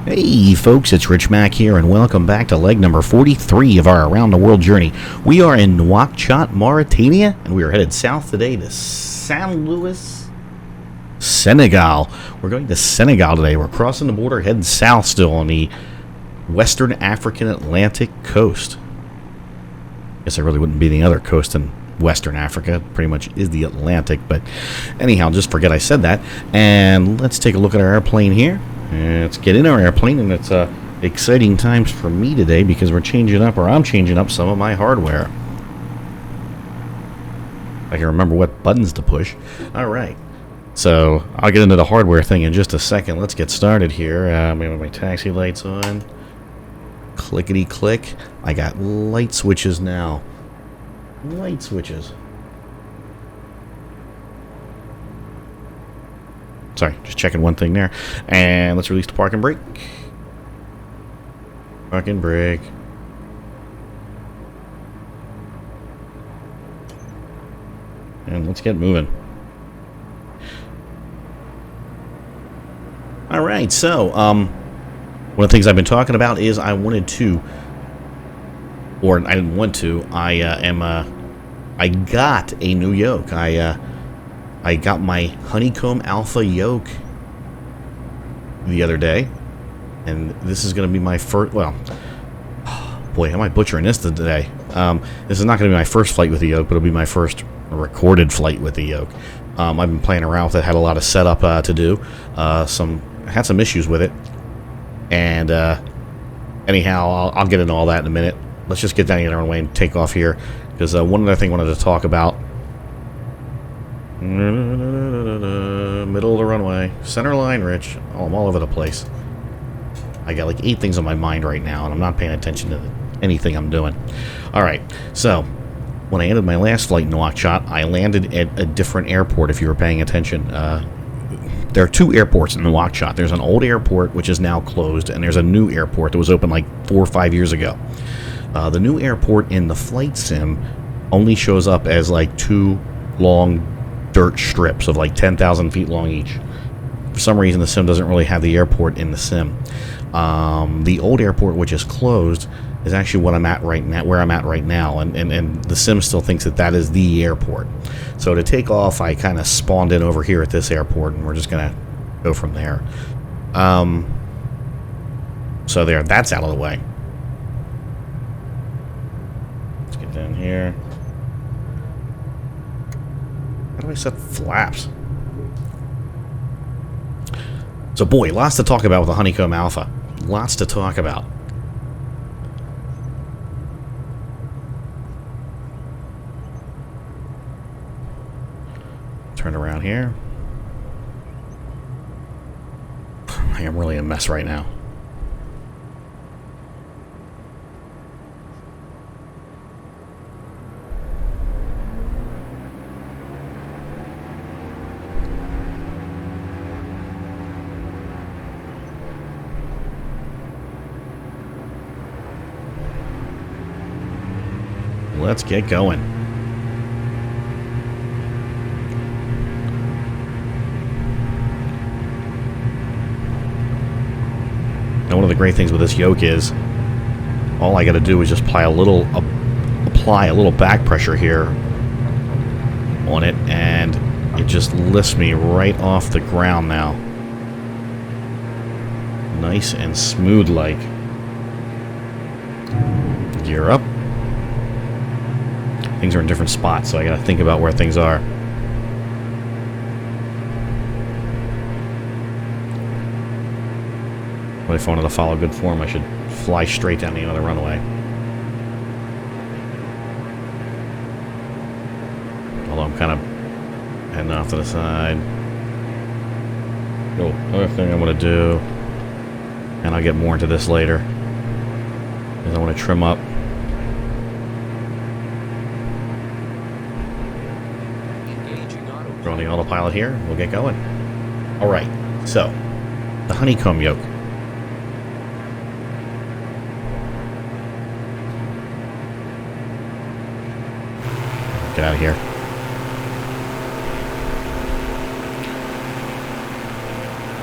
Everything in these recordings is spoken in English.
Hey folks, it's Rich Mack here, and welcome back to leg number 43 of our Around the World journey. We are in Nouakchott, Mauritania, and we are headed south today to San Luis, Senegal. We're going to Senegal today. We're crossing the border, heading south still on the Western African Atlantic coast. Guess there really wouldn't be any other coast in Western Africa. It pretty much is the Atlantic, but anyhow, just forget I said that. And let's take a look at our airplane here. Let's get in our airplane, and it's exciting times for me today because I'm changing up some of my hardware. I can remember what buttons to push. All right, so I'll get into the hardware thing in just a second. Let's get started here. We have my taxi lights on. Clickety click. I got light switches now. Light switches. Sorry, just checking one thing there. And let's release the park and brake. Park and brake. And let's get moving. Alright, so, one of the things I've been talking about is I wanted to, or I didn't want to, I got a new yoke. I got my Honeycomb Alpha yoke the other day, and this is going to be my first, well, boy, am I butchering this today. This is not going to be my first flight with the yoke, but it'll be my first recorded flight with the yoke. I've been playing around with it, had a lot of setup to do, had some issues with it, and anyhow, I'll get into all that in a minute. Let's just get down in our way and take off here, because one other thing I wanted to talk about. Middle of the runway. Center line, Rich. Oh, I'm all over the place. I got like 8 things on my mind right now, and I'm not paying attention to anything I'm doing. Alright, so when I ended my last flight in Nouakchott, I landed at a different airport, if you were paying attention. There are 2 airports in Nouakchott. There's an old airport, which is now closed, and there's a new airport that was open like 4 or 5 years ago. The new airport in the flight sim only shows up as like 2 long dirt strips of like 10,000 feet long each. For some reason, the sim doesn't really have the airport in the sim. The old airport, which is closed, is actually what I'm at right now, where I'm at right now, and the sim still thinks that is the airport. So to take off, I kind of spawned in over here at this airport, and we're just gonna go from there. So there, that's out of the way. Let's get down here. How do I set flaps? So boy, lots to talk about with the Honeycomb Alpha. Lots to talk about. Turn around here. I am really a mess right now. Let's get going. Now, one of the great things with this yoke is all I got to do is just apply a little back pressure here on it, and it just lifts me right off the ground now. Nice and smooth like. Gear up. Things are in different spots, so I gotta think about where things are. But if I wanted to follow good form, I should fly straight down the other runway. Although I'm kind of heading off to the side. Oh, other thing I want to do, and I'll get more into this later, is I want to trim up. We're on the autopilot here. We'll get going. Alright, so the Honeycomb yoke. Get out of here.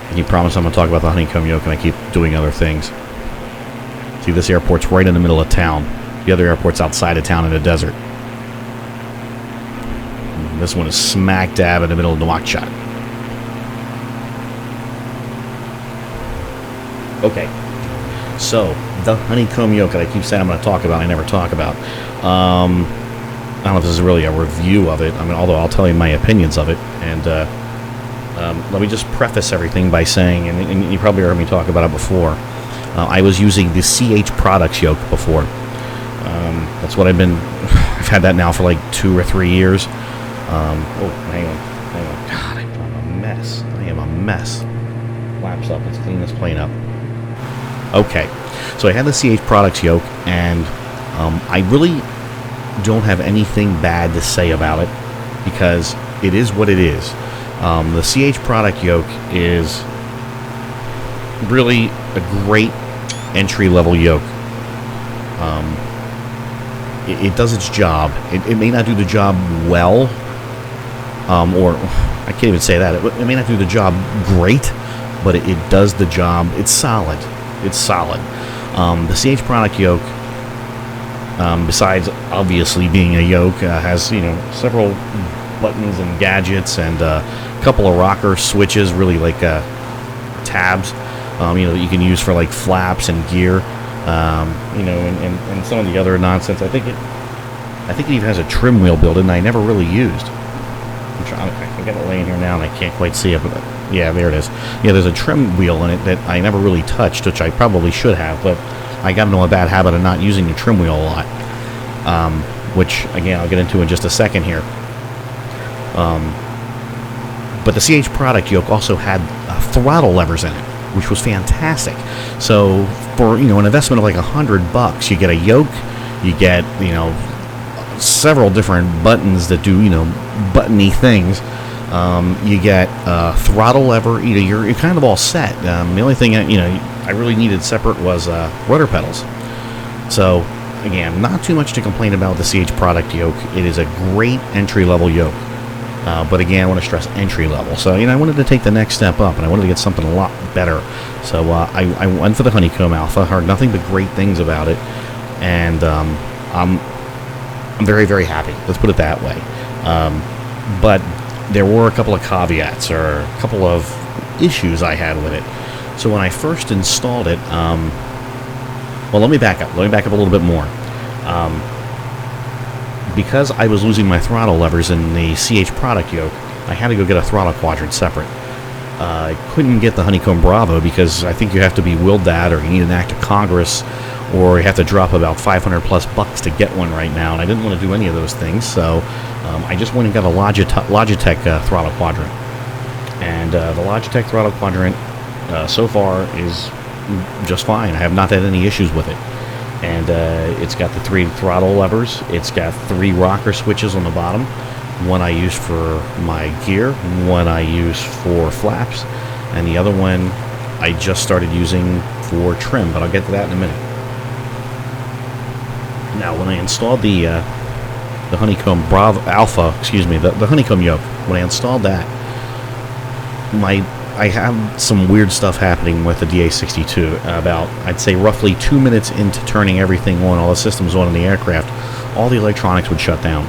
And you promise I'm going to talk about the Honeycomb yoke, and I keep doing other things. See, this airport's right in the middle of town. The other airport's outside of town in the desert. And this one is smack dab in the middle of Nouakchott. Okay, so the Honeycomb yoke that I keep saying I'm going to talk about, I never talk about. I don't know if this is really a review of it. I mean, although I'll tell you my opinions of it. And let me just preface everything by saying, and you probably heard me talk about it before, I was using the CH Products yoke before. That's what I've had that now for like 2 or 3 years. Oh, hang on. God, I'm a mess. I am a mess. Flaps up. Let's clean this plane up. Okay, so I had the CH Products yoke, and I really don't have anything bad to say about it because it is what it is. The CH Product yoke is really a great entry-level yoke. It does its job. It may not do the job well, or I can't even say that. It may not do the job great, but it does the job. It's solid. It's solid. The CH Product yoke, besides obviously being a yoke, has several buttons and gadgets and a couple of rocker switches, really like tabs, that you can use for like flaps and gear, and some of the other nonsense. I think it even has a trim wheel built in that I never really used. I got it laying here now and I can't quite see it, but yeah, there it is. Yeah, there's a trim wheel in it that I never really touched, which I probably should have, but I got into a bad habit of not using the trim wheel a lot, which again I'll get into in just a second here. But the CH Product yoke also had throttle levers in it, which was fantastic. So for an investment of like $100, you get a yoke, you get several different buttons that do buttony things. You get a throttle lever. You're kind of all set. The only thing I really needed separate was rudder pedals. So again, not too much to complain about the CH Product yoke. It is a great entry level yoke. But again, I want to stress entry level. So I wanted to take the next step up, and I wanted to get something a lot better. So I went for the Honeycomb Alpha. Heard nothing but great things about it, and I'm very, very happy. Let's put it that way. But there were a couple of caveats or a couple of issues I had with it. So when I first installed it, well, let me back up. Let me back up a little bit more. Because I was losing my throttle levers in the CH Product yoke, I had to go get a throttle quadrant separate. I couldn't get the Honeycomb Bravo because I think you have to be willed that, or you need an act of Congress, or you have to drop about $500+ to get one right now, and I didn't want to do any of those things, so I just went and got a Logitech throttle quadrant. And the Logitech throttle quadrant so far is just fine. I have not had any issues with it. And it's got the 3 throttle levers. It's got 3 rocker switches on the bottom. One I use for my gear, one I use for flaps, and the other one I just started using for trim, but I'll get to that in a minute. Now, when I installed the Honeycomb Bravo Alpha, the Honeycomb yoke, when I installed that, I had some weird stuff happening with the DA62. About, I'd say, roughly 2 minutes into turning everything on, all the systems on in the aircraft, all the electronics would shut down.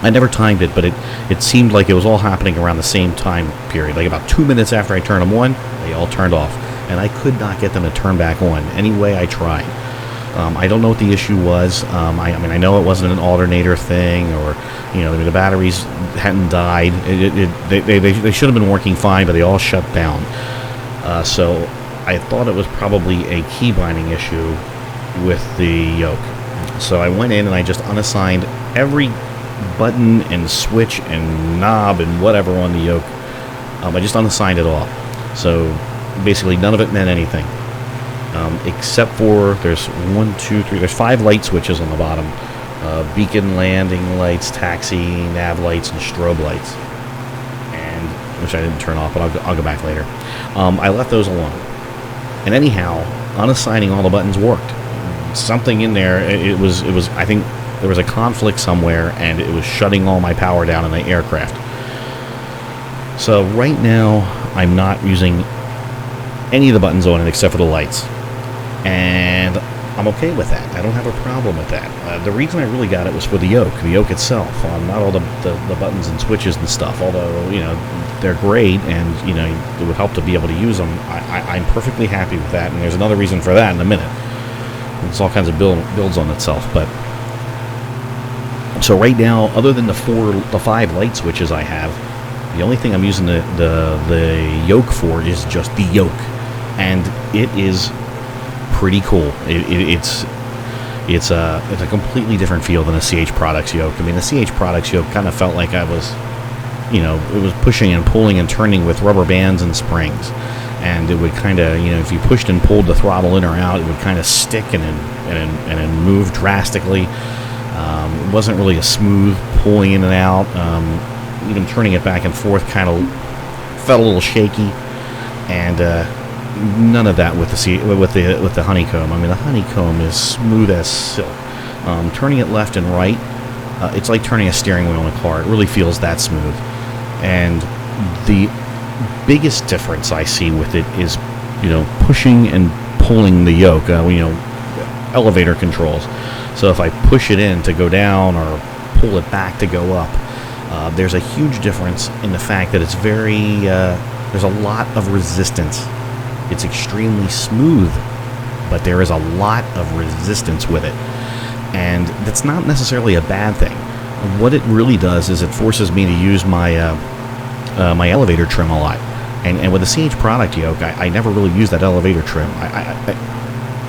I never timed it, but it seemed like it was all happening around the same time period. Like about 2 minutes after I turned them on, they all turned off. And I could not get them to turn back on any way I tried. I don't know what the issue was. I know it wasn't an alternator thing, or the batteries hadn't died. They should have been working fine, but they all shut down. So I thought it was probably a key binding issue with the yoke. So I went in and I just unassigned every button and switch and knob and whatever on the yoke. I just unassigned it all. So basically none of it meant anything. Except for there's 5 light switches on the bottom. Beacon, landing lights, taxi, nav lights, and strobe lights. And which I didn't turn off, but I'll go back later. I left those alone. And anyhow, unassigning all the buttons worked. Something in there, it was I think there was a conflict somewhere, and it was shutting all my power down in the aircraft. So right now, I'm not using any of the buttons on it except for the lights. And I'm okay with that. I don't have a problem with that. The reason I really got it was for the yoke itself. Not all the buttons and switches and stuff, although, they're great and, it would help to be able to use them. I'm perfectly happy with that, and there's another reason for that in a minute. It's all kinds of builds on itself, but... So right now, other than the 5 light switches I have, the only thing I'm using the yoke for is just the yoke. And it is pretty cool. It's a completely different feel than a CH Products yoke. I mean, the CH Products yoke kind of felt like I was, it was pushing and pulling and turning with rubber bands and springs. And it would kind of, if you pushed and pulled the throttle in or out, it would kind of stick and then move drastically. It wasn't really a smooth pulling in and out. Even turning it back and forth kind of felt a little shaky. And none of that with the Honeycomb. I mean, the Honeycomb is smooth as silk. Turning it left and right, it's like turning a steering wheel in a car. It really feels that smooth. And the biggest difference I see with it is, pushing and pulling the yoke. Elevator controls. So if I push it in to go down or pull it back to go up, there's a huge difference in the fact that it's there's a lot of resistance. It's extremely smooth, but there is a lot of resistance with it. And that's not necessarily a bad thing. What it really does is it forces me to use my my elevator trim a lot. And with the CH product yoke, I never really used that elevator trim.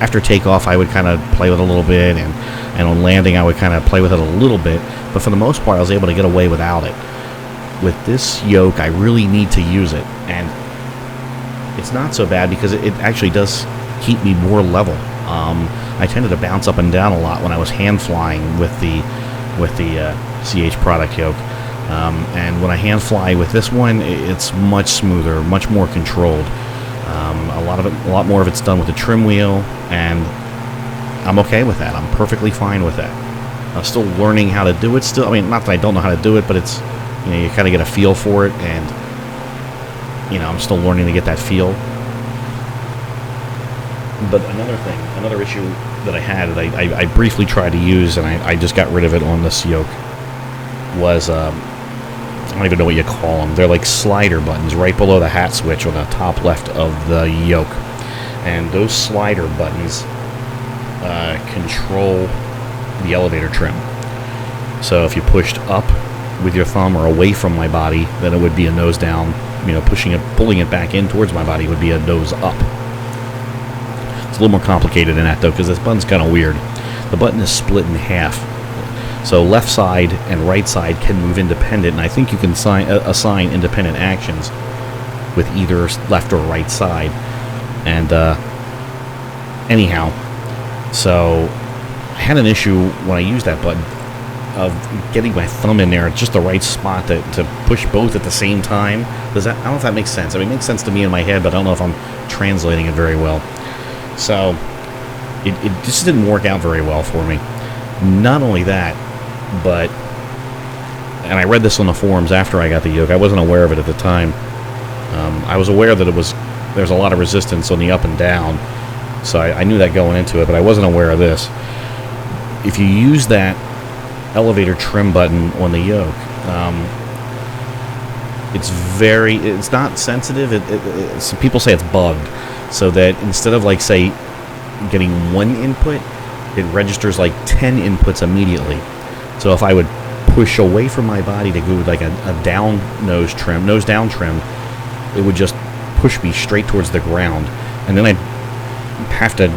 After takeoff, I would kind of play with it a little bit, and on landing, I would kind of play with it a little bit. But for the most part, I was able to get away without it. With this yoke, I really need to use it. And it's not so bad because it actually does keep me more level. I tended to bounce up and down a lot when I was hand flying with the CH product yoke, and when I hand fly with this one, it's much smoother, much more controlled. A lot more of it's done with the trim wheel, and I'm okay with that. I'm perfectly fine with that. I'm still learning how to do it. Still, I mean, not that I don't know how to do it, but it's you kind of get a feel for it, and I'm still learning to get that feel. But another issue that I had that I briefly tried to use, and I just got rid of it on this yoke, was I don't even know what you call them. They're like slider buttons right below the hat switch on the top left of the yoke. And those slider buttons control the elevator trim. So if you pushed up with your thumb or away from my body, then it would be a nose down. Pulling it back in towards my body would be a nose up. It's a little more complicated than that, though, because this button's kind of weird. The button is split in half. So left side and right side can move independent, and I think you can assign independent actions with either left or right side. And anyhow, so I had an issue when I used that button of getting my thumb in there at just the right spot to push both at the same time. I don't know if that makes sense. I mean, it makes sense to me in my head, but I don't know if I'm translating it very well. So it just didn't work out very well for me. Not only that, but, and I read this on the forums after I got the yoke. I wasn't aware of it at the time. I was aware that there's a lot of resistance on the up and down, so I knew that going into it, but I wasn't aware of this. If you use that elevator trim button on the yoke, it's not sensitive. Some people say it's bugged, so that instead of, like, say, getting one input, it registers like 10 inputs immediately. So if I would push away from my body to go with like a nose down trim, it would just push me straight towards the ground, and then I'd have to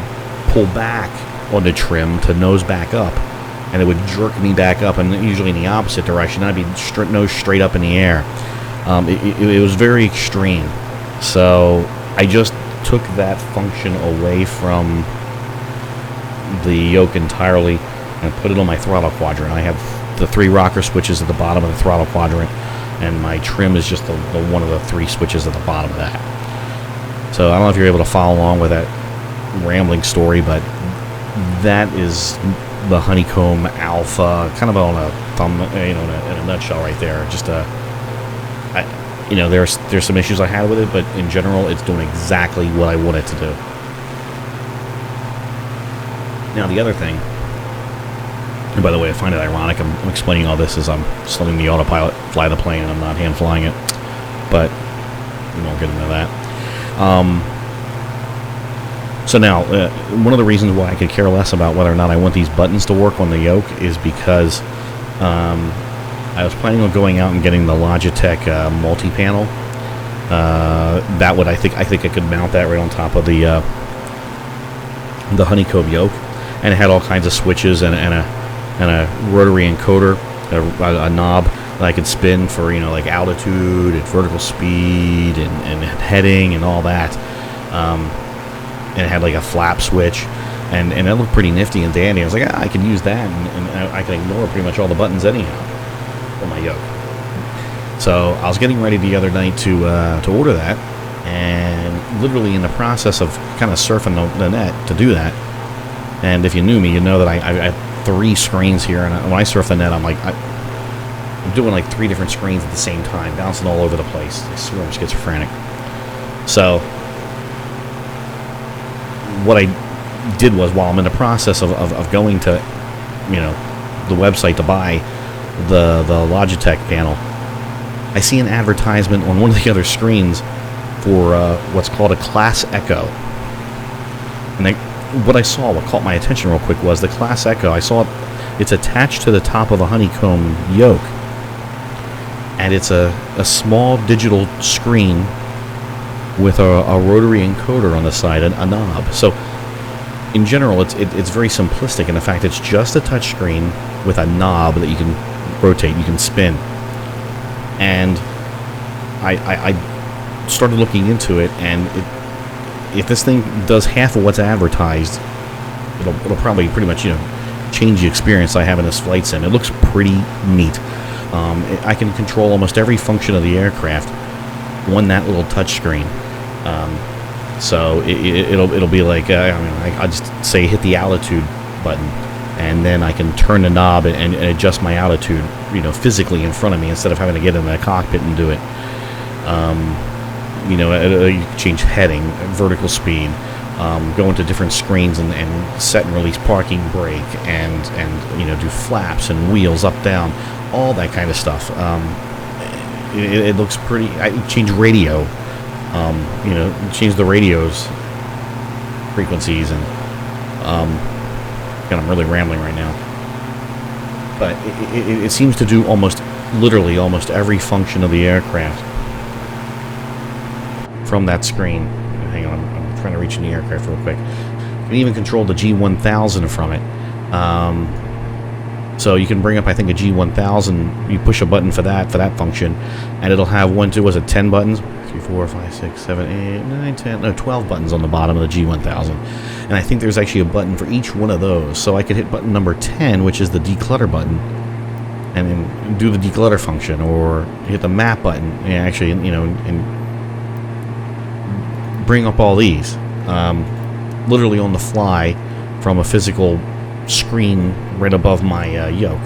pull back on the trim to nose back up, and it would jerk me back up, and usually in the opposite direction. I'd be nose straight up in the air. It was very extreme. So I just took that function away from the yoke entirely and put it on my throttle quadrant. I have the 3 rocker switches at the bottom of the throttle quadrant, and my trim is just the one of the 3 switches at the bottom of that. So I don't know if you're able to follow along with that rambling story, but that is the Honeycomb Alpha, kind of on a thumb, in a nutshell right there. Just you know, there's some issues I had with it, but in general, it's doing exactly what I want it to do. Now, the other thing, and by the way, I find it ironic, I'm explaining all this as I'm just letting the autopilot fly the plane and I'm not hand flying it, but we won't get into that. So now, one of the reasons why I could care less about whether or not I want these buttons to work on the yoke is because I was planning on going out and getting the Logitech multi-panel. That would, I think I could mount that right on top of the Honeycomb yoke, and it had all kinds of switches and a rotary encoder, a knob that I could spin for, you know, like altitude and vertical speed and heading and all that. And it had like a flap switch, and it looked pretty nifty and dandy. I was like, I can use that, and I can ignore pretty much all the buttons anyhow on my yoke. So I was getting ready the other night to order that, and literally in the process of kind of surfing the net to do that. And if you knew me, you know that I have 3 screens here, and when I surf the net, I'm like, I'm doing like 3 different screens at the same time, bouncing all over the place. I swear I'm schizophrenic. So what I did was, while I'm in the process of going to, you know, the website to buy the Logitech panel, I see an advertisement on one of the other screens for what's called a Class Echo. And what I saw, what caught my attention real quick, was the Class Echo. I saw it's attached to the top of a Honeycomb yoke, and it's a small digital screen with a rotary encoder on the side and a knob. So in general, it's very simplistic in the fact it's just a touch screen with a knob that you can rotate, you can spin. And I started looking into it, and if this thing does half of what's advertised, it'll probably pretty much, you know, change the experience I have in this flight sim. It looks pretty neat. I can control almost every function of the aircraft on that little touch screen. So it'll be like, I just say hit the altitude button, and then I can turn the knob and adjust my altitude, you know, physically in front of me, instead of having to get in the cockpit and do it. You know, you change heading, vertical speed, go into different screens and set and release parking brake, and you know, do flaps and wheels up, down, all that kind of stuff. It looks pretty. I change radio, you know, change the radio's frequencies, and I'm really rambling right now. But it seems to do literally almost every function of the aircraft from that screen. Hang on, I'm trying to reach in the aircraft real quick. You can even control the G1000 from it. So you can bring up, I think, a G1000. You push a button for that function, and it'll have 10 buttons? 3, 4, 5, 6, 7, 8, 9, 10, no, 12 buttons on the bottom of the G1000. And I think there's actually a button for each one of those. So I could hit button number 10, which is the declutter button, and then do the declutter function, or hit the map button, and actually, you know, and bring up all these, literally on the fly from a physical screen right above my yoke.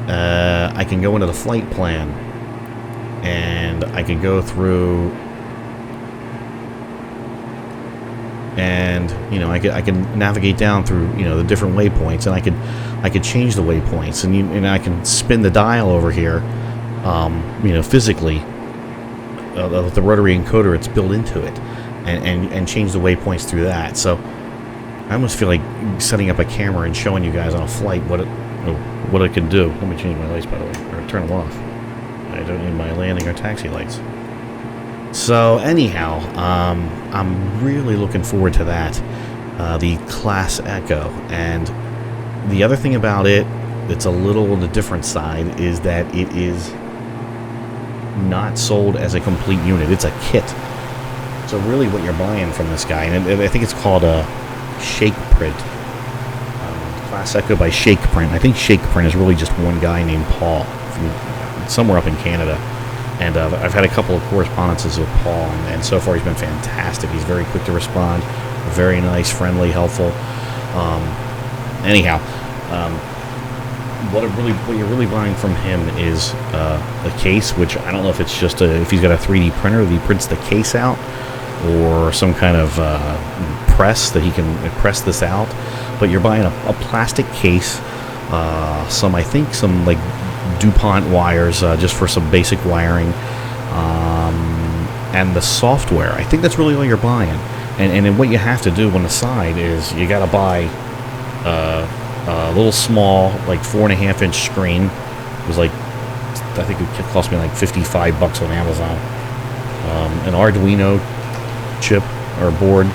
I can go into the flight plan, and I can go through, and you know, I can navigate down through, you know, the different waypoints, and I could change the waypoints, and I can spin the dial over here, you know, physically. The rotary encoder, it's built into it, and change the waypoints through that. So I almost feel like setting up a camera and showing you guys on a flight what it can do. Let me change my lights, by the way, or turn them off. I don't need my landing or taxi lights. So anyhow, I'm really looking forward to that, the Class Echo. And the other thing about it that's a little on the different side is that it is not sold as a complete unit. It's a kit. So really what you're buying from this guy, and I think it's called a Shake Print. Class Echo by Shake Print. I think Shake Print is really just one guy named Paul from somewhere up in Canada. And I've had a couple of correspondences with Paul, and so far he's been fantastic. He's very quick to respond, very nice, friendly, helpful. Anyhow, what you're really buying from him is a case, which I don't know if it's just if he's got a 3D printer that he prints the case out, or some kind of press that he can press this out. But you're buying a plastic case, I think some like DuPont wires, just for some basic wiring, and the software. I think that's really all you're buying. And then what you have to do on the side is you got to buy a little small, like 4.5-inch screen. It was like, I think it cost me like $55 on Amazon. An Arduino chip or board,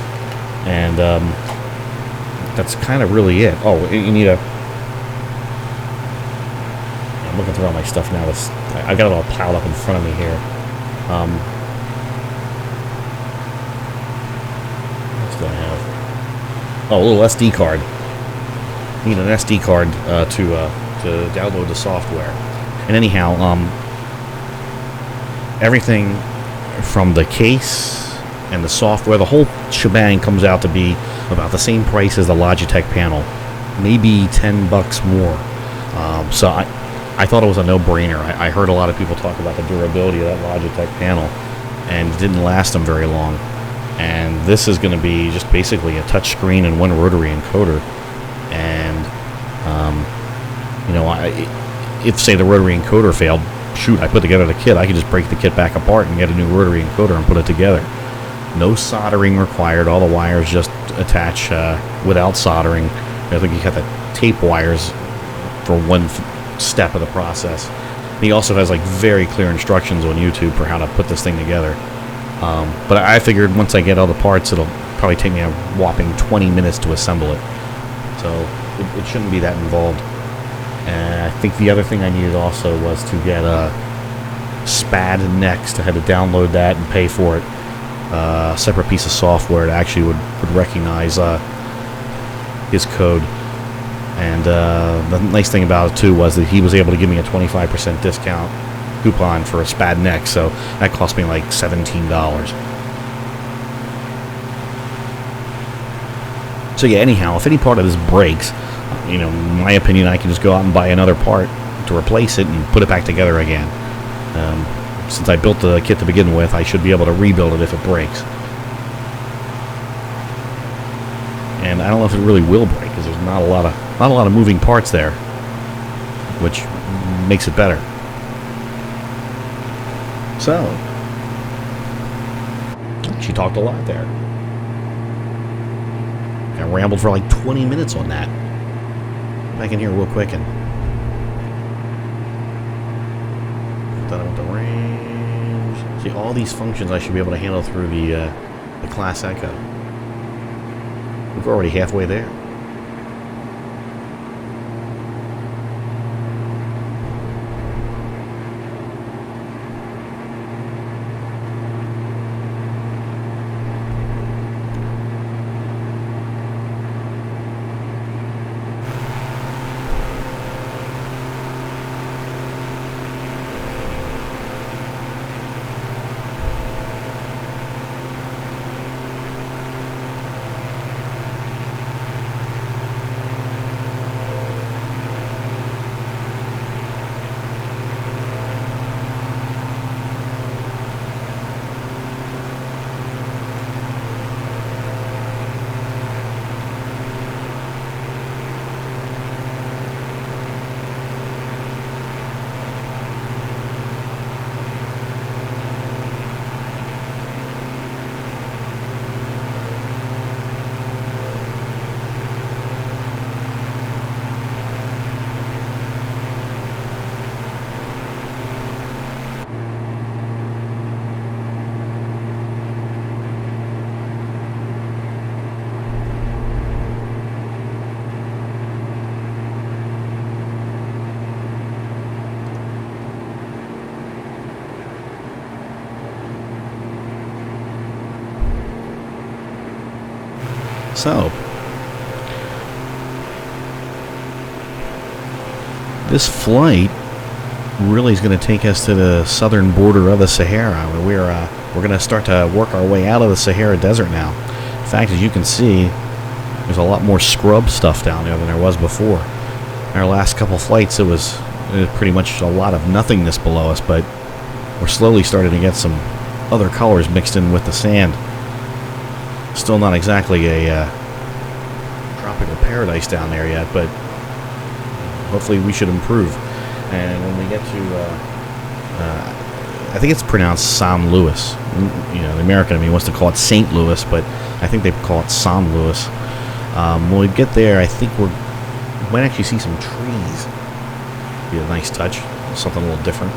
and that's kind of really it. Oh, you need I'm looking through all my stuff now. I got it all piled up in front of me here. What do I have? Oh, a little SD card. You need an SD card to download the software. And anyhow, everything from the case and the software, the whole shebang comes out to be about the same price as the Logitech panel, maybe $10 more. So I thought it was a no-brainer. I heard a lot of people talk about the durability of that Logitech panel, and it didn't last them very long. And this is going to be just basically a touch screen and one rotary encoder. And if say the rotary encoder failed, shoot, I put together the kit. I could just break the kit back apart and get a new rotary encoder and put it together. No soldering required. All the wires just attach without soldering. I think you got the tape wires for one step of the process. And he also has like very clear instructions on YouTube for how to put this thing together. But I figured once I get all the parts, it'll probably take me a whopping 20 minutes to assemble it. So it shouldn't be that involved. And I think the other thing I needed also was to get a SPAD Next. I had to download that and pay for it. A separate piece of software that actually would recognize his code. And the nice thing about it too was that he was able to give me a 25% discount coupon for a SPAD Next, so that cost me like $17. So yeah, anyhow, if any part of this breaks, in my opinion, I can just go out and buy another part to replace it and put it back together again. Since I built the kit to begin with, I should be able to rebuild it if it breaks. And I don't know if it really will break, because there's not a lot of moving parts there, which makes it better. So, she talked a lot there. I rambled for like 20 minutes on that. Back in here real quick and put that up with the range. See, all these functions I should be able to handle through the Class Echo. We're already halfway there. So, this flight really is going to take us to the southern border of the Sahara. We're going to start to work our way out of the Sahara Desert now. In fact, as you can see, there's a lot more scrub stuff down there than there was before. Our last couple flights, it was pretty much a lot of nothingness below us, but we're slowly starting to get some other colors mixed in with the sand. Still not exactly a tropical paradise down there yet, but hopefully we should improve. And when we get to I think it's pronounced San Luis. You know, the American in me wants to call it St. Louis, but I think they call it San Luis. When we get there, I think we might actually see some trees. Be a nice touch, something a little different.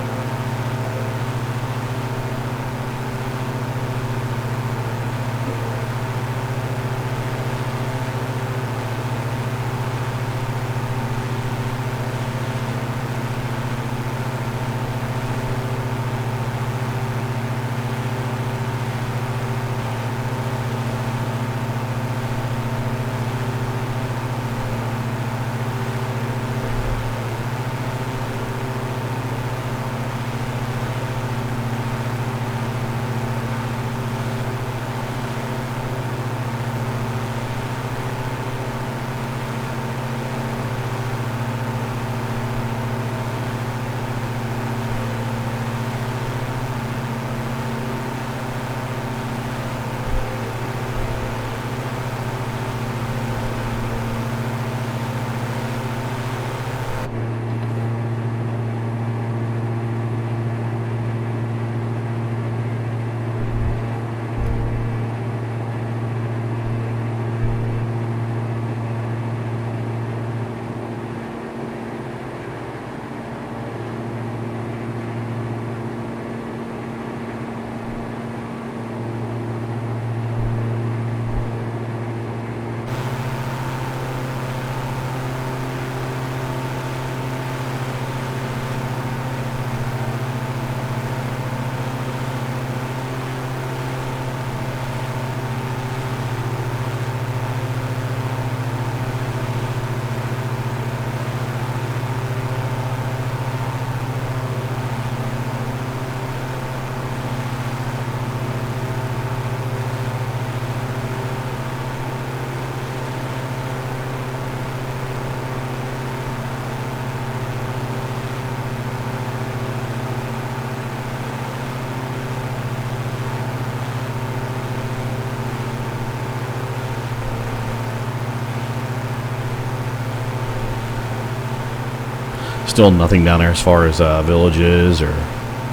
Still nothing down there as far as villages or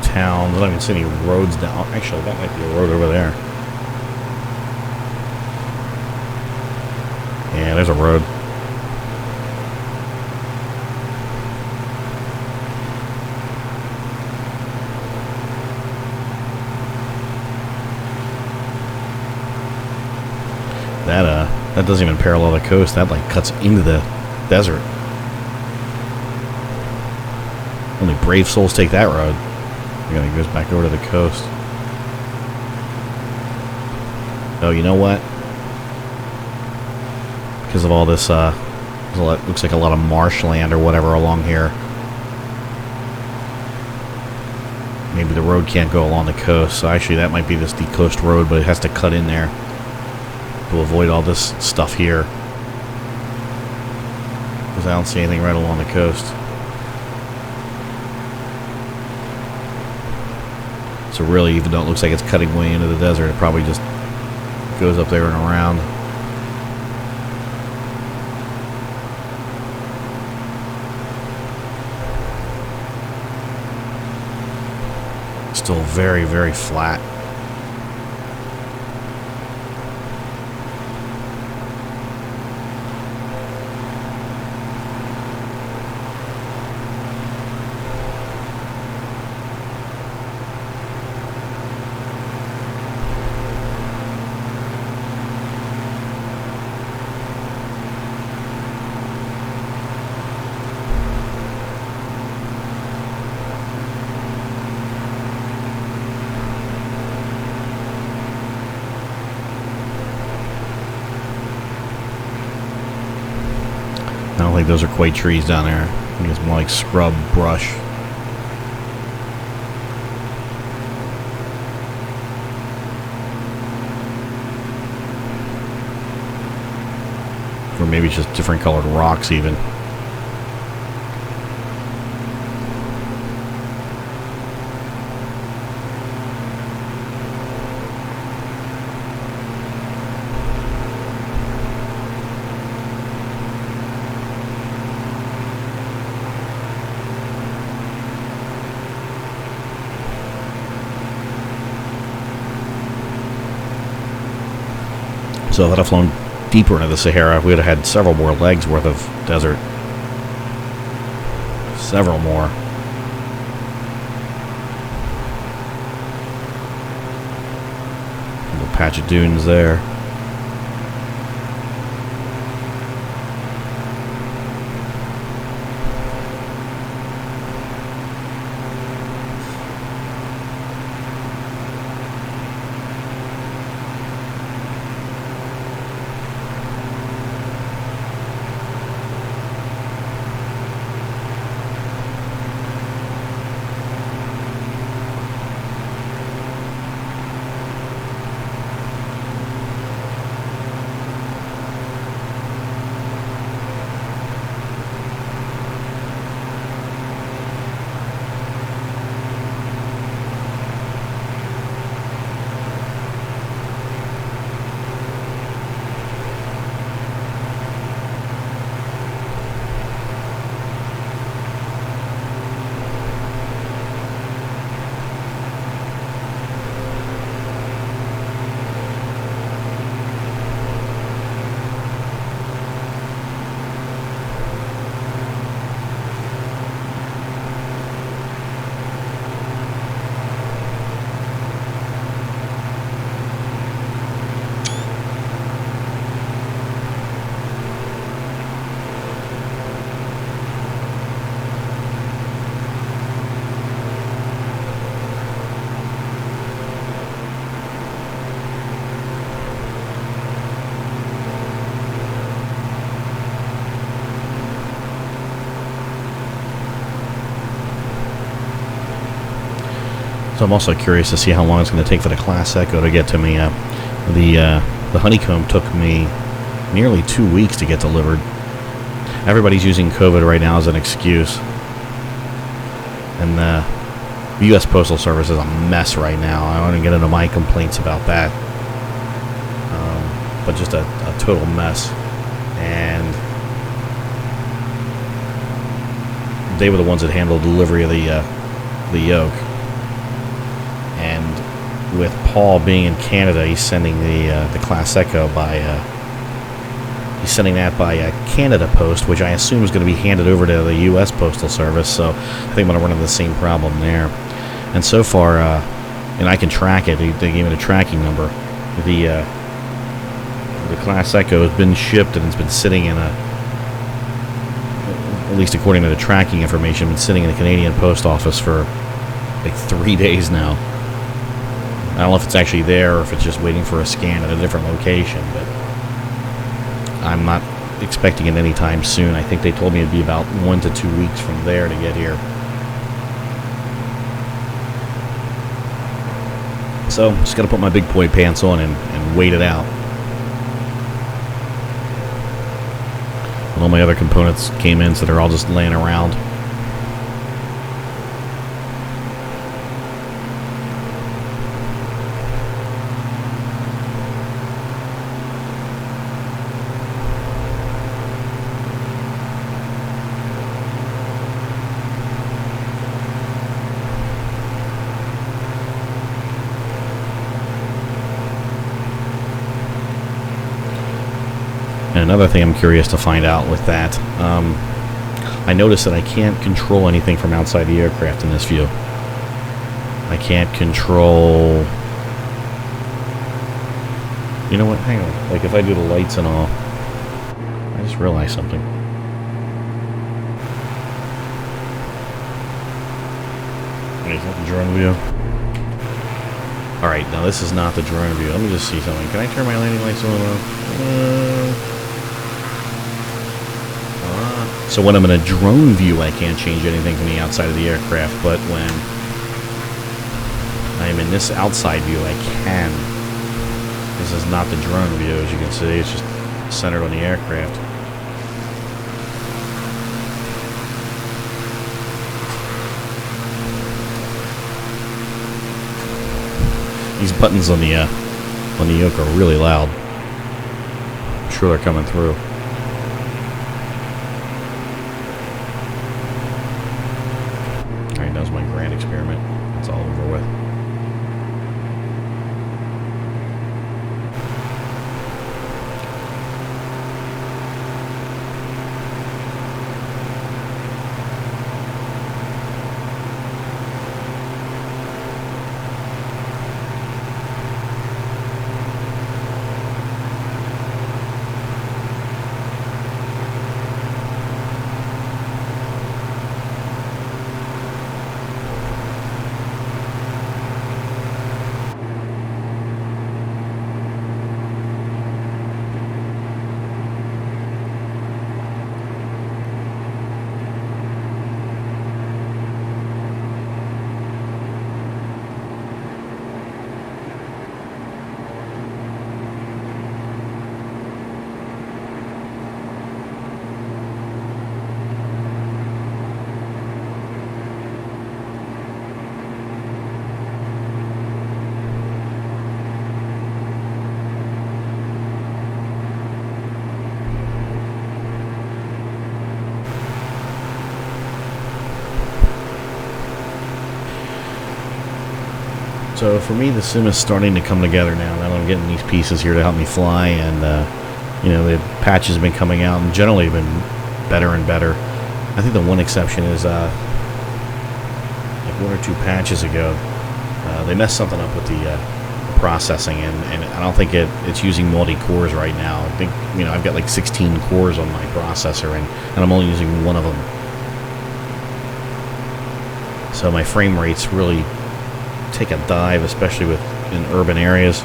towns. I don't even see any roads down. Actually, that might be a road over there. Yeah, there's a road. That doesn't even parallel the coast. That like cuts into the desert. Only brave souls take that road. Again, it goes back over to the coast. Oh, you know what? Because of all this, looks like a lot of marshland or whatever along here. Maybe the road can't go along the coast. So actually, that might be the coast road, but it has to cut in there to avoid all this stuff here. Because I don't see anything right along the coast. So really, even though it looks like it's cutting way into the desert, it probably just goes up there and around. Still very, very flat. I don't think those are quite trees down there. I think it's more like scrub brush. Or maybe just different colored rocks even. So if I'd have flown deeper into the Sahara, we would have had several more legs worth of desert. Several more. Little patch of dunes there. So I'm also curious to see how long it's going to take for the Class Echo to get to me. The Honeycomb took me nearly 2 weeks to get delivered. Everybody's using COVID right now as an excuse. And the U.S. Postal Service is a mess right now. I want to get into my complaints about that. But just a total mess. And they were the ones that handled delivery of the yoke. And with Paul being in Canada, he's sending the Class Echo by he's sending that by Canada Post, which I assume is going to be handed over to the U.S. Postal Service. So I think I'm going to run into the same problem there. And so far, and I can track it. They gave me the tracking number. The Class Echo has been shipped and it's been sitting in at least according to the tracking information, been sitting in the Canadian Post Office for like 3 days now. I don't know if it's actually there or if it's just waiting for a scan at a different location, but I'm not expecting it anytime soon. I think they told me it'd be about 1 to 2 weeks from there to get here. So, just got to put my big boy pants on and wait it out. And all my other components came in, so they're all just laying around. And another thing I'm curious to find out with that, I noticed that I can't control anything from outside the aircraft in this view. I can't control... You know what? Hang on. Like if I do the lights and all, I just realized something. Is that the drone view? Alright, now this is not the drone view. Let me just see something. Can I turn my landing lights on? So when I'm in a drone view, I can't change anything from the outside of the aircraft, but when I'm in this outside view, I can. This is not the drone view, as you can see. It's just centered on the aircraft. These buttons on the yoke are really loud. I'm sure they're coming through. Alright, that was my grand experiment. It's all over with. So for me, the sim is starting to come together now. Now that I'm getting these pieces here to help me fly, and the patches have been coming out, and generally have been better and better. I think the one exception is like 1 or 2 patches ago, they messed something up with the processing, and I don't think it's using multi-cores right now. I think I've got like 16 cores on my processor, and I'm only using one of them. So my frame rates really take a dive, especially in urban areas.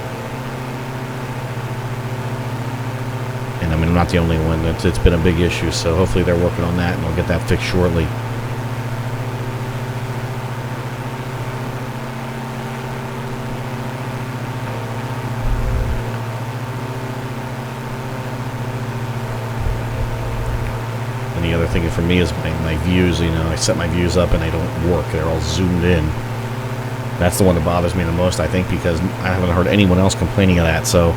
And I mean, I'm not the only one. It's been a big issue, so hopefully they're working on that, and they'll get that fixed shortly. And the other thing for me is my views. I set my views up and they don't work. They're all zoomed in. That's the one that bothers me the most, I think, because I haven't heard anyone else complaining of that. So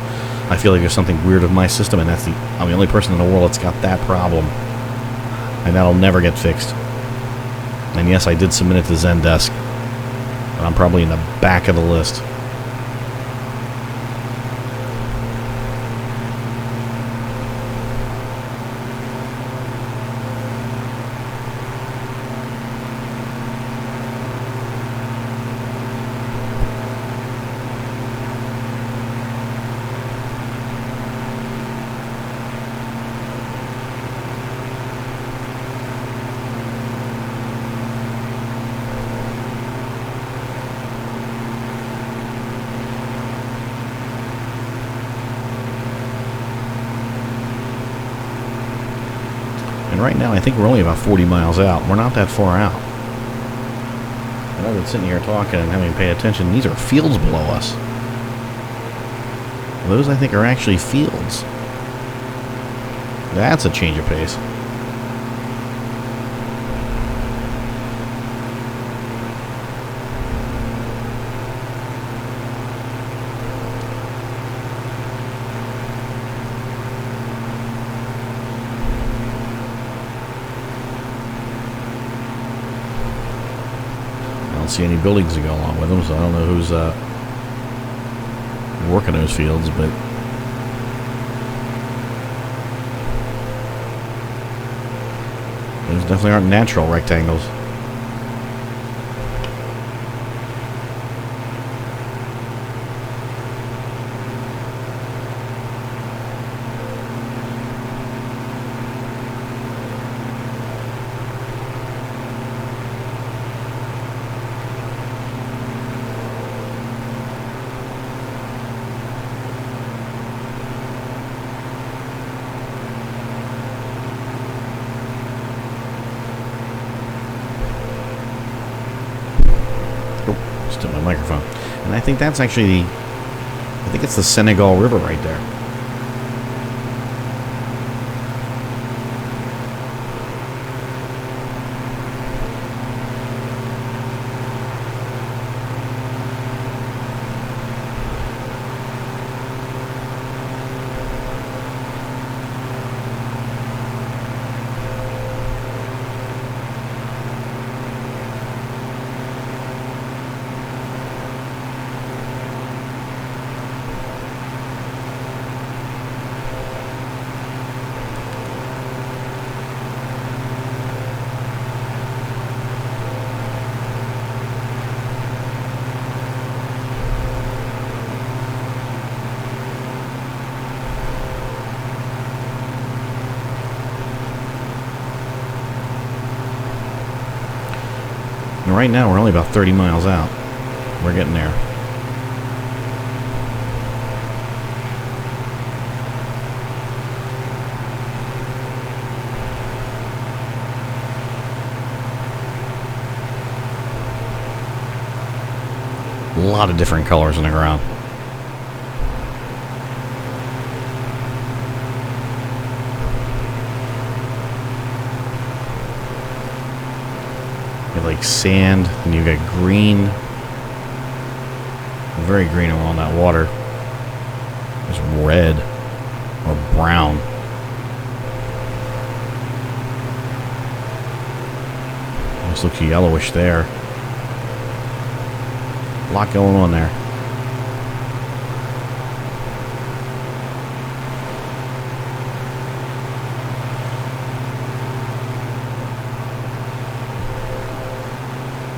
I feel like there's something weird with my system, and I'm the only person in the world that's got that problem. And that'll never get fixed. And yes, I did submit it to Zendesk, but I'm probably in the back of the list. And right now, I think we're only about 40 miles out. We're not that far out. And I've been sitting here talking and having to pay attention. These are fields below us. Those, I think, are actually fields. That's a change of pace. See any buildings to go along with them, so I don't know who's working those fields, but those definitely aren't natural rectangles. To my microphone. And I think that's actually I think it's the Senegal River right there. And right now, we're only about 30 miles out. We're getting there. A lot of different colors on the ground. You have like sand, and you've got green. Very green along that water. There's red or brown. Almost looks yellowish there. A lot going on there.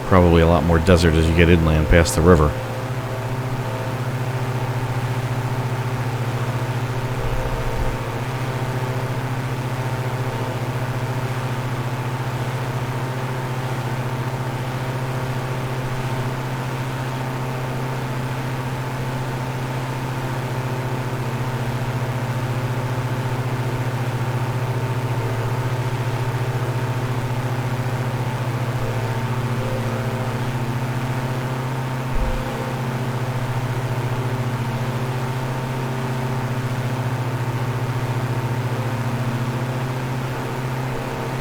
Probably a lot more desert as you get inland past the river.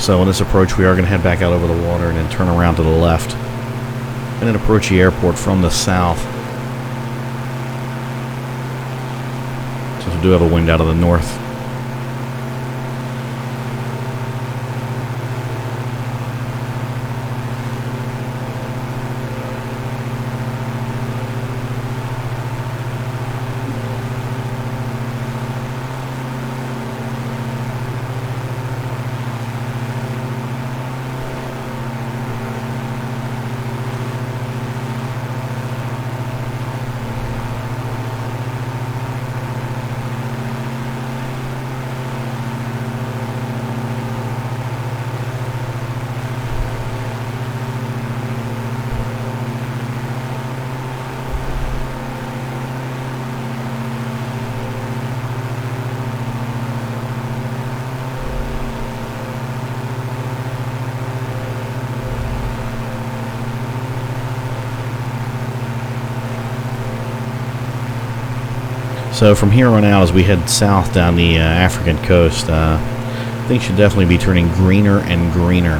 So on this approach, we are going to head back out over the water and then turn around to the left and then approach the airport from the south. Since we do have a wind out of the north. So from here on out, as we head south down the African coast, things should definitely be turning greener and greener.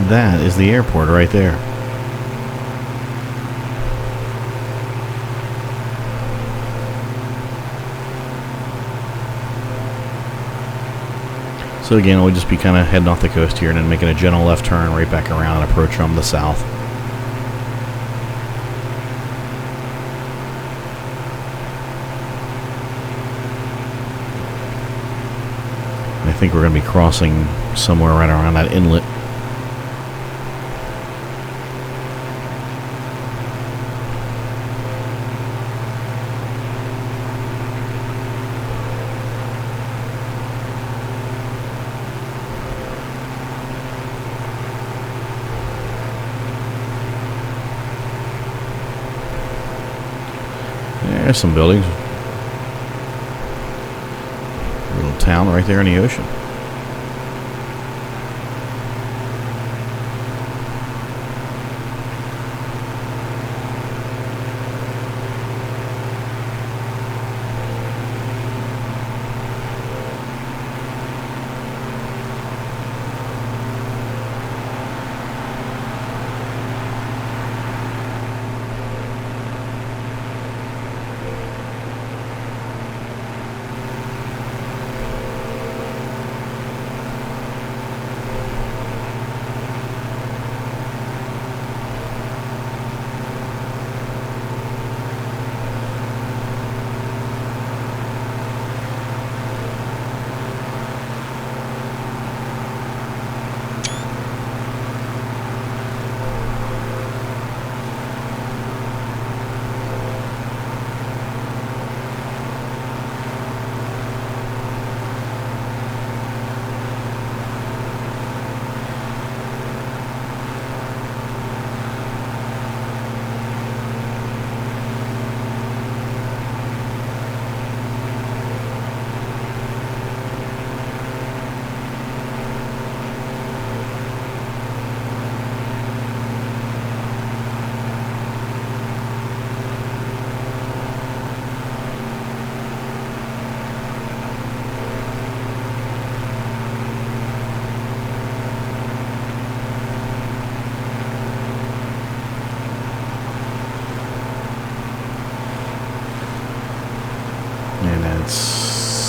That is the airport right there. So again, we'll just be kind of heading off the coast here and then making a gentle left turn right back around and approach from the south. I think we're going to be crossing somewhere right around that inlet. There's some buildings. A little town right there in the ocean.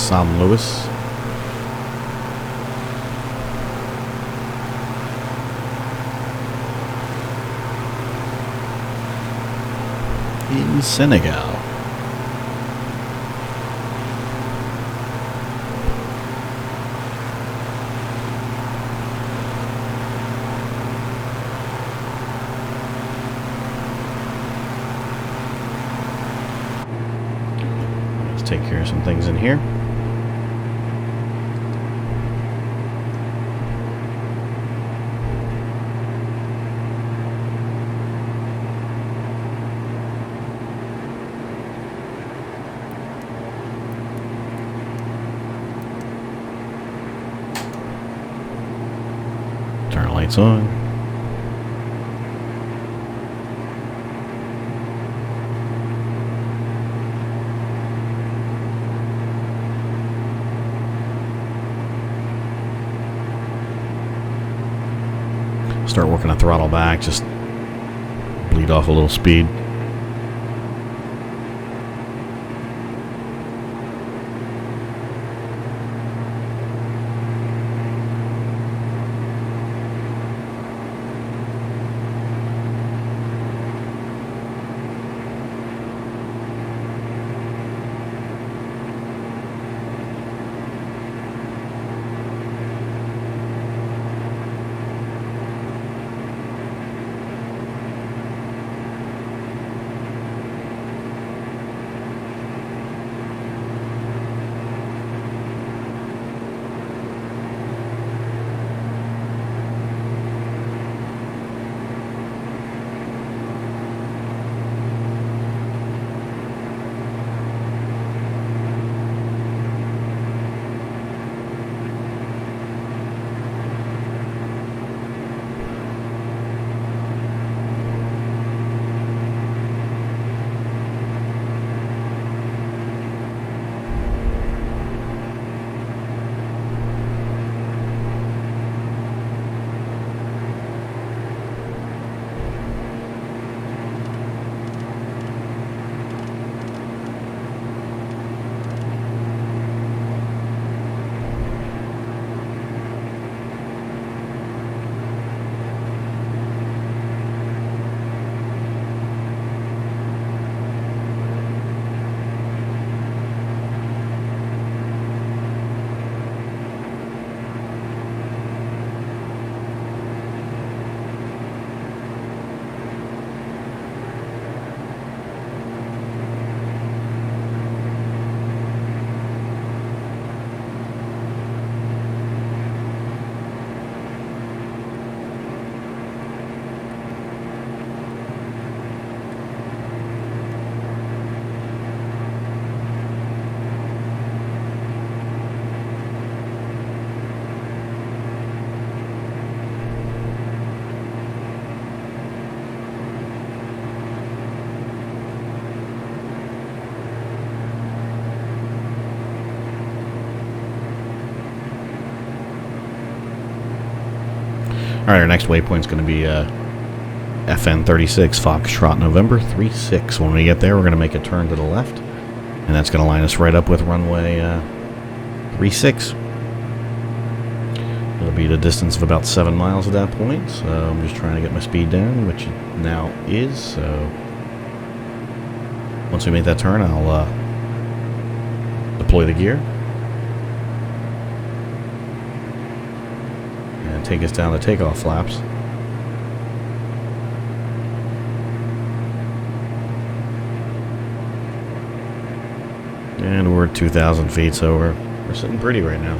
Sam Lewis. In Senegal. Let's take care of some things in here. Turn lights on. Start working the throttle back, just bleed off a little speed. Alright, our next waypoint is going to be FN 36 Foxtrot November 36. When we get there, we're going to make a turn to the left, and that's going to line us right up with runway 36. It'll be the distance of about 7 miles at that point, so I'm just trying to get my speed down, which it now is. So once we make that turn, I'll deploy the gear and take us down the takeoff flaps. And we're at 2,000 feet, so we're sitting pretty right now.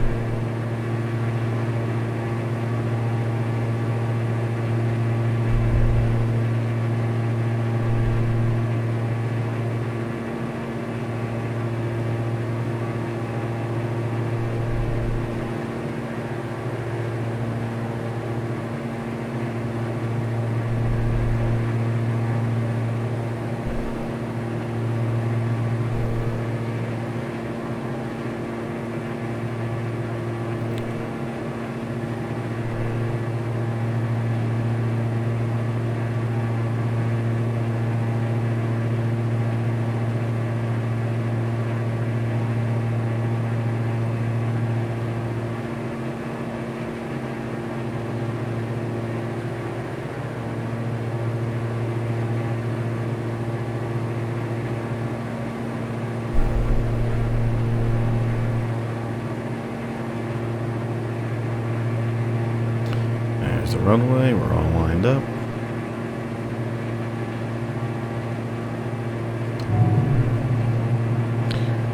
There's the runway. We're all lined up.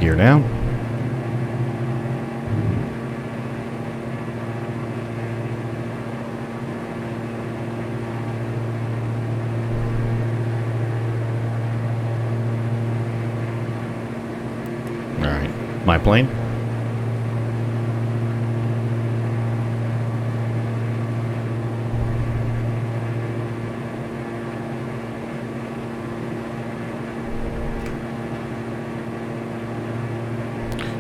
Gear down. Alright, my plane.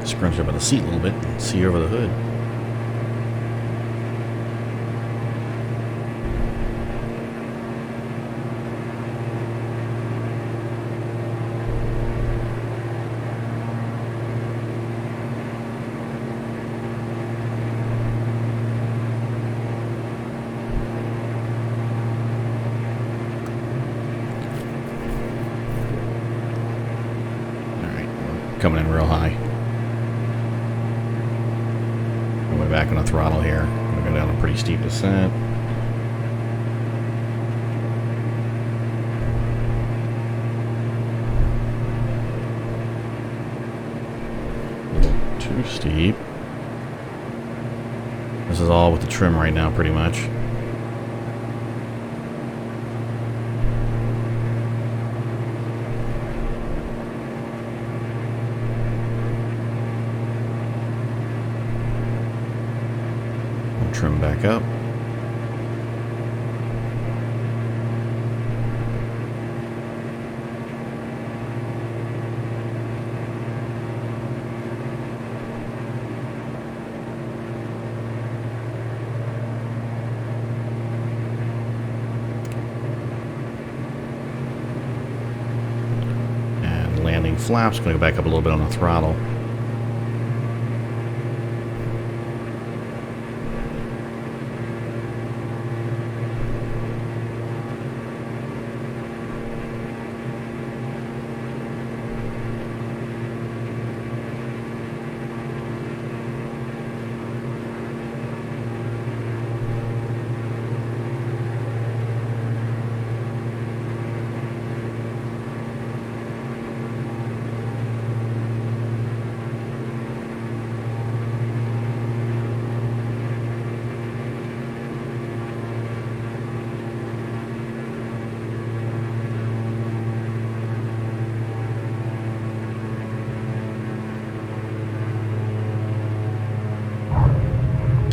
Scrunch up on the seat a little bit and see over the hood. Alright, we're coming in real high. Back on the throttle here. I'm going to go down a pretty steep descent. A little too steep. This is all with the trim right now, pretty much. Trim back up. And landing flaps, going to go back up a little bit on the throttle.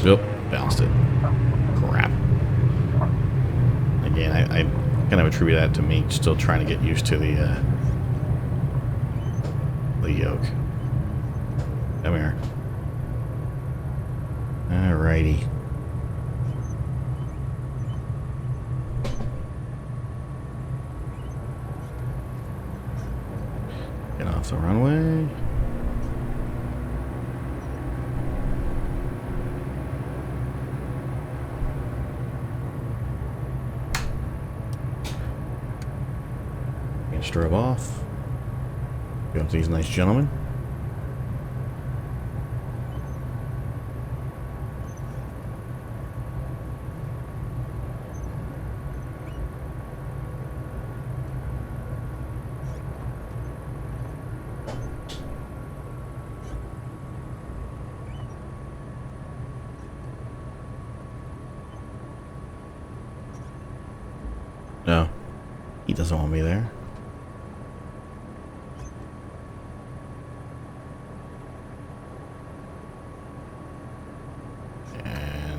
Nope, bounced it. Crap. Again, I kind of attribute that to me still trying to get used to the yoke. Come here. Alrighty. Get off the runway. Strobe off. Go up to these nice gentlemen. No, he doesn't want me there.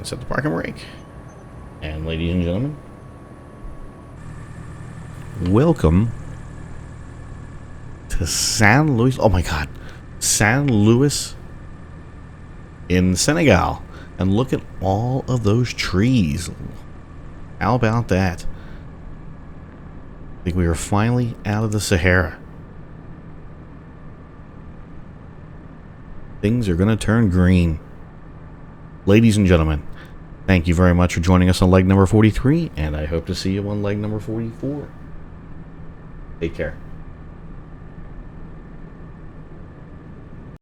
Set the parking brake. And ladies and gentlemen, welcome to San Luis. Oh my God, San Luis in Senegal. And look at all of those trees. How about that? I think we are finally out of the Sahara. Things are going to turn green. Ladies and gentlemen, thank you very much for joining us on leg number 43, and I hope to see you on leg number 44. Take care.